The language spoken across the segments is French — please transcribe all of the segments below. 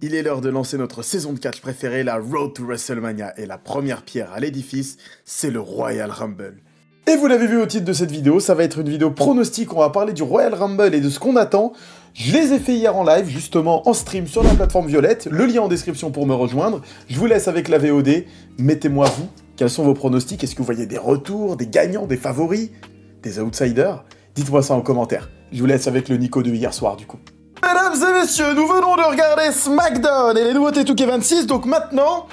Il est l'heure de lancer notre saison de catch préférée, la Road to WrestleMania, et la première pierre à l'édifice, c'est le Royal Rumble. Et vous l'avez vu au titre de cette vidéo, ça va être une vidéo pronostic, on va parler du Royal Rumble et de ce qu'on attend. Je les ai fait hier en live, justement en stream sur la plateforme Violette, le lien en description pour me rejoindre. Je vous laisse avec la VOD, mettez-moi vous, quels sont vos pronostics, est-ce que vous voyez des retours, des gagnants, des favoris, des outsiders? Dites-moi ça en commentaire. Je vous laisse avec le Nico de hier soir du coup. Mesdames et messieurs, nous venons de regarder SmackDown et les nouveautés 2K26, donc maintenant,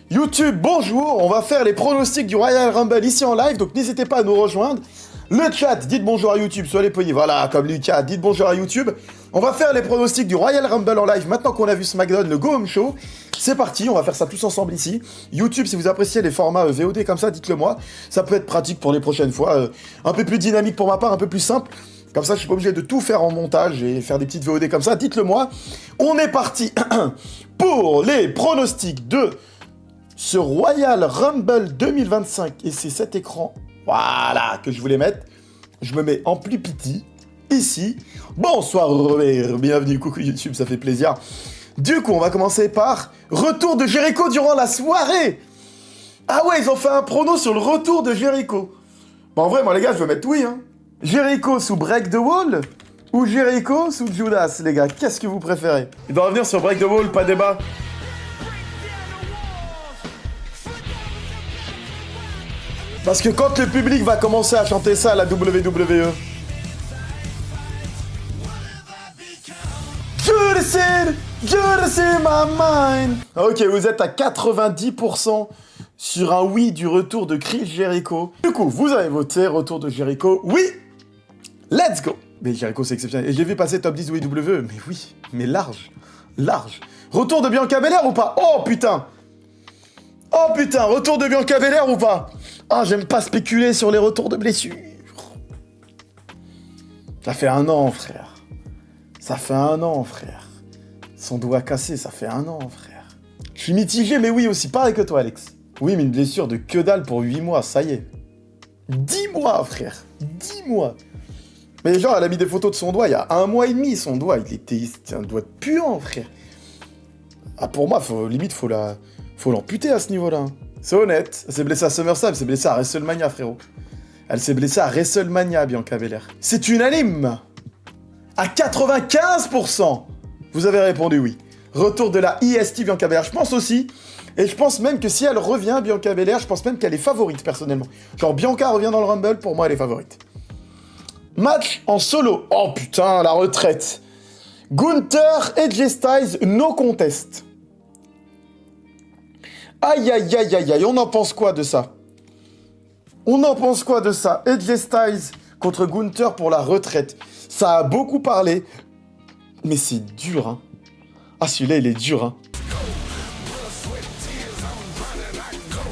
YouTube, bonjour, on va faire les pronostics du Royal Rumble ici en live, donc n'hésitez pas à nous rejoindre. Le chat, dites bonjour à YouTube, soyez polis, voilà, comme Lucas, dites bonjour à YouTube. On va faire les pronostics du Royal Rumble en live, maintenant qu'on a vu SmackDown, le Go Home Show. C'est parti, on va faire ça tous ensemble ici. YouTube, si vous appréciez les formats VOD comme ça, dites-le moi. Ça peut être pratique pour les prochaines fois, un peu plus dynamique pour ma part, un peu plus simple. Comme ça, je suis pas obligé de tout faire en montage et faire des petites VOD comme ça, dites-le moi. On est parti pour les pronostics de ce Royal Rumble 2025. Et c'est cet écran, voilà, que je voulais mettre. Je me mets en plus petit, ici. Bonsoir Robert, bienvenue, coucou YouTube, ça fait plaisir. Du coup, on va commencer par retour de Jericho durant la soirée. Ah ouais, ils ont fait un prono sur le retour de Jericho. Bon, en vrai, moi les gars, je veux mettre oui, hein. Jericho sous Break the Wall ou Jericho sous Judas, les gars, qu'est-ce que vous préférez? Il doit revenir sur Break the Wall, pas débat. Parce que quand le public va commencer à chanter ça à la WWE... Judas in my mind. Ok, vous êtes à 90% sur un oui du retour de Chris Jericho. Du coup, vous avez voté retour de Jericho, oui. Let's go! Mais Jericho, c'est exceptionnel. Et j'ai vu passer top 10 WWE, mais oui, mais large, large. Retour de Bianca Belair ou pas? Oh putain! Oh putain, retour de Bianca Belair ou pas? Ah, j'aime pas spéculer sur les retours de blessures. Ça fait un an, frère. Ça fait un an, frère. Son doigt cassé, ça fait un an, frère. Je suis mitigé, mais oui aussi, pareil que toi, Alex. Oui, mais une blessure de que dalle pour 8 mois, ça y est. 10 mois, frère. 10 mois. Mais genre, elle a mis des photos de son doigt il y a 1 mois et demi, son doigt. C'était un doigt puant, frère. Ah, pour moi, limite, faut l'amputer à ce niveau-là. C'est honnête. Elle s'est blessée à SummerSlam, elle s'est blessée à WrestleMania, frérot. Elle s'est blessée à WrestleMania, Bianca Belair. C'est unanime. À 95%, vous avez répondu oui. Retour de la IST Bianca Belair. Je pense aussi, et je pense même que si elle revient, Bianca Belair, je pense même qu'elle est favorite, personnellement. Genre, Bianca revient dans le Rumble, pour moi, elle est favorite. Match en solo. Oh putain, la retraite. Gunther et AJ Styles, no contest. Aïe, aïe, aïe, aïe, aïe, on en pense quoi de ça? On en pense quoi de ça? AJ Styles contre Gunther pour la retraite. Ça a beaucoup parlé, mais c'est dur, hein. Ah, celui-là, il est dur, hein.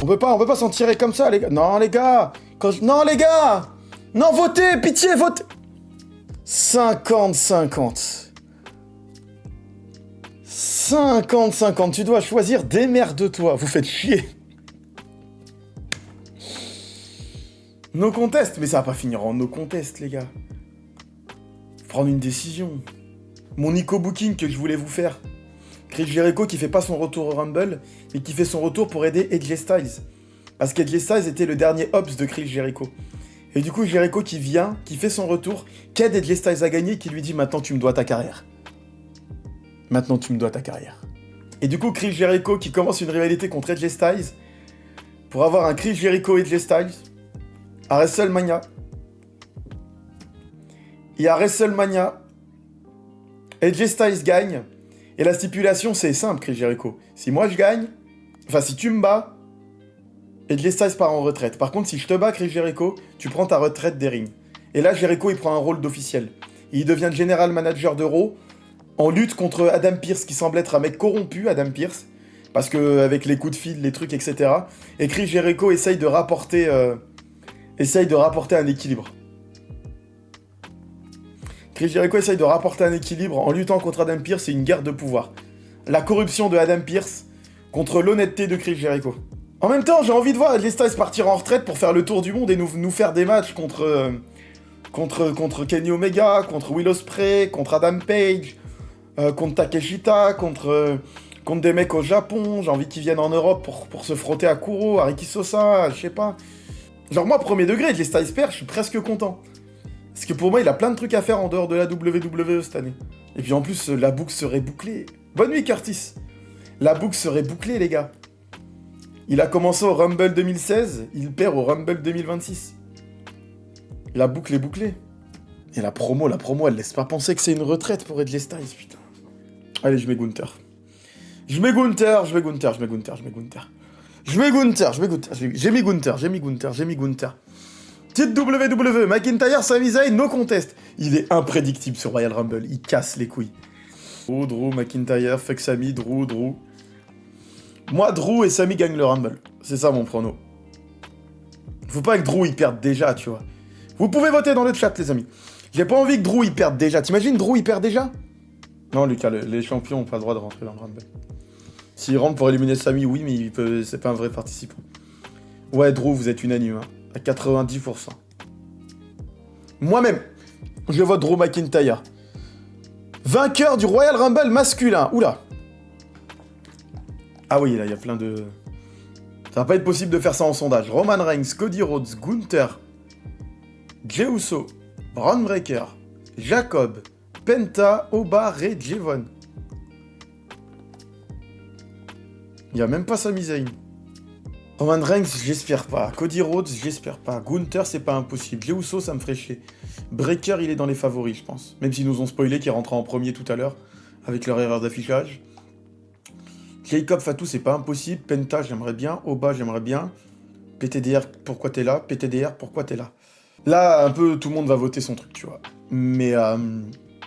On peut pas s'en tirer comme ça, les gars. Non, les gars. Non, les gars. Non, votez, pitié, votez. 50-50. 50-50, tu dois choisir, démerde-toi, vous faites chier. No contest, mais ça va pas finir en no contest, les gars. Faut prendre une décision. Mon Nico Booking que je voulais vous faire. Chris Jericho qui fait pas son retour au Rumble, mais qui fait son retour pour aider AJ Styles. Parce qu'AJ Styles était le dernier Hobbs de Chris Jericho. Et du coup, Jericho qui vient, qui fait son retour, qu'aide AJ Styles à gagner, qui lui dit « Maintenant, tu me dois ta carrière. Maintenant, tu me dois ta carrière. » Et du coup, Chris Jericho qui commence une rivalité contre AJ Styles pour avoir un Chris Jericho et AJ Styles à WrestleMania. Et à WrestleMania, AJ Styles gagne. Et la stipulation, c'est simple, Chris Jericho. Si moi je gagne, enfin si tu me bats, AJ Styles part en retraite. Par contre, si je te bats, Chris Jericho, tu prends ta retraite des rings. Et là, Jericho, il prend un rôle d'officiel. Il devient le general manager de Raw en lutte contre Adam Pearce, qui semble être un mec corrompu, Adam Pearce, parce que avec les coups de fil, les trucs, etc. Et Chris Jericho essaye de rapporter un équilibre. Chris Jericho essaye de rapporter un équilibre en luttant contre Adam Pearce et une guerre de pouvoir. La corruption de Adam Pearce contre l'honnêteté de Chris Jericho. En même temps, j'ai envie de voir AJ Styles partir en retraite pour faire le tour du monde et nous faire des matchs contre Kenny Omega, contre Will Ospreay, contre Adam Page, contre Takeshita, contre contre des mecs au Japon, j'ai envie qu'ils viennent en Europe pour se frotter à Kuro, à Ricky Sosa, je sais pas. Genre moi, premier degré, Jay Styles perd, je suis presque content. Parce que pour moi, il a plein de trucs à faire en dehors de la WWE cette année. Et puis en plus, la boucle serait bouclée. Bonne nuit, Curtis. La boucle serait bouclée, les gars. Il a commencé au Rumble 2016, il perd au Rumble 2026. La boucle est bouclée. Et la promo, elle laisse pas penser que c'est une retraite pour AJ Styles, putain. Allez, je mets Gunther. J'ai mis Gunther. Titre WWE, McIntyre, Sami Zayn, no contest. Il est imprédictible sur Royal Rumble, il casse les couilles. Drew, McIntyre, fuck Sami, Drew. Moi, Drew et Sami gagnent le Rumble. C'est ça mon prono. Faut pas que Drew il perde déjà, tu vois. Vous pouvez voter dans le chat, les amis. J'ai pas envie que Drew il perde déjà. T'imagines Drew il perd déjà? Non, Lucas, les champions ont pas le droit de rentrer dans le Rumble. S'il rentre pour éliminer Sami, oui, mais c'est pas un vrai participant. Ouais, Drew, vous êtes unanime, hein, à 90%. Moi-même, je vote Drew McIntyre. Vainqueur du Royal Rumble masculin. Oula. Ah oui, là, il y a plein de... Ça va pas être possible de faire ça en sondage. Roman Reigns, Cody Rhodes, Gunther, Jey Uso, Braun Breaker, Jacob, Penta, Oba, Ray, Jevon. Il y a même pas Sami Zayn. Roman Reigns, j'espère pas. Cody Rhodes, j'espère pas. Gunther, c'est pas impossible. Jey Uso, ça me ferait chier. Breaker, il est dans les favoris, je pense. Même s'ils nous ont spoilé qu'il rentrait en premier tout à l'heure, avec leur erreur d'affichage. Jacob Fatou, c'est pas impossible. Penta, j'aimerais bien. Oba, j'aimerais bien. PTDR, pourquoi t'es là? PTDR, pourquoi t'es là? Là, un peu, tout le monde va voter son truc, tu vois. Mais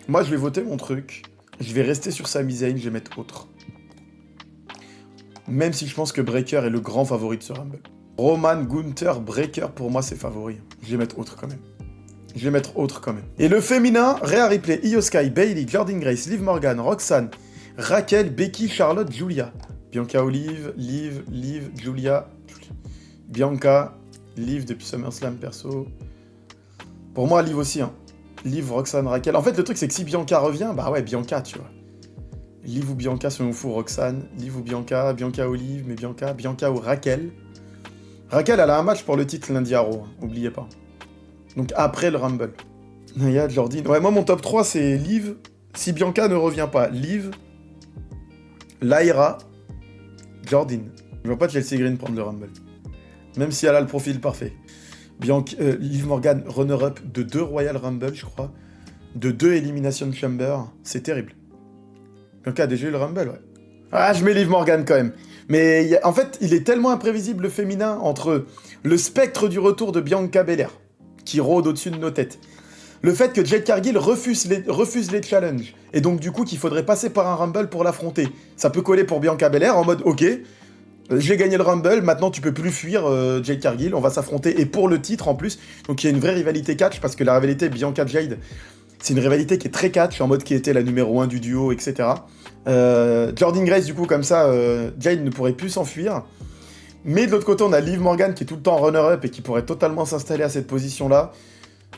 moi, je vais voter mon truc. Je vais rester sur Sami Zayn, je vais mettre autre. Même si je pense que Breaker est le grand favori de ce Rumble. Roman, Gunther, Breaker, pour moi, c'est favori. Je vais mettre autre quand même. Et le féminin, Rhea Ripley, Io Sky, Bayley, Jordynne Grace, Liv Morgan, Roxanne, Raquel, Becky, Charlotte, Julia. Bianca Olive, Liv, Julia. Bianca, Liv depuis SummerSlam perso. Pour moi, Liv aussi, hein. Liv, Roxanne, Raquel. En fait, le truc, c'est que si Bianca revient, bah ouais, Bianca, tu vois. Liv ou Bianca, soyons fous, Roxanne. Liv ou Bianca, Bianca Olive, mais Bianca ou Raquel. Raquel, elle a un match pour le titre lundi à Raw, hein, oubliez pas. Donc après le Rumble. Naya, Jordynne. Ouais, moi, mon top 3, c'est Liv. Si Bianca ne revient pas, Liv, Lyra, Jordynne. Je vois pas Chelsea Green prendre le Rumble. Même si elle a le profil parfait. Liv Morgan, runner-up de 2 Royal Rumble, je crois. De 2 Elimination Chamber. C'est terrible. Bianca a déjà eu le Rumble, ouais. Ah, je mets Liv Morgan quand même. Mais en fait, il est tellement imprévisible le féminin entre le spectre du retour de Bianca Belair, qui rôde au-dessus de nos têtes. Le fait que Jade Cargill refuse les challenges. Et donc du coup qu'il faudrait passer par un Rumble pour l'affronter. Ça peut coller pour Bianca Belair en mode ok, j'ai gagné le Rumble, maintenant tu peux plus fuir Jade Cargill, on va s'affronter. Et pour le titre en plus, donc il y a une vraie rivalité catch, parce que la rivalité Bianca-Jade, c'est une rivalité qui est très catch, en mode qui était la numéro 1 du duo, etc. Jordynne Grace, du coup, comme ça, Jade ne pourrait plus s'enfuir. Mais de l'autre côté, on a Liv Morgan qui est tout le temps runner-up et qui pourrait totalement s'installer à cette position-là.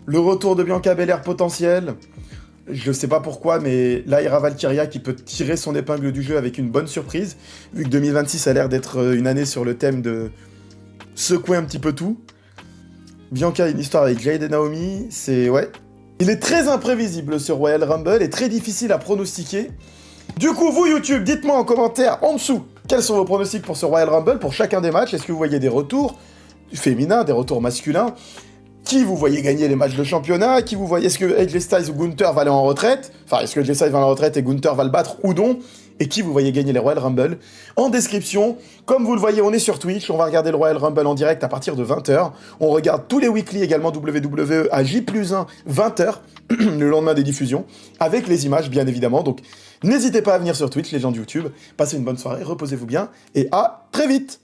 Le retour de Bianca Belair potentiel. Je sais pas pourquoi, mais Lyra Valkyria qui peut tirer son épingle du jeu avec une bonne surprise, vu que 2026 a l'air d'être une année sur le thème de secouer un petit peu tout. Bianca, une histoire avec Jade et Naomi, c'est... ouais. Il est très imprévisible ce Royal Rumble et très difficile à pronostiquer. Du coup, vous YouTube, dites-moi en commentaire en dessous quels sont vos pronostics pour ce Royal Rumble, pour chacun des matchs. Est-ce que vous voyez des retours féminins, des retours masculins? Qui vous voyez gagner les matchs de championnat? Qui vous voyez... Est-ce que AJ Styles ou Gunther va aller en retraite? Enfin, est-ce que AJ Styles va en retraite et Gunther va le battre ou non? Et qui vous voyez gagner les Royal Rumble? En description, comme vous le voyez, on est sur Twitch, on va regarder le Royal Rumble en direct à partir de 20h. On regarde tous les weekly également WWE à J+1, 20h, le lendemain des diffusions, avec les images bien évidemment. Donc n'hésitez pas à venir sur Twitch, les gens de YouTube. Passez une bonne soirée, reposez-vous bien, et à très vite!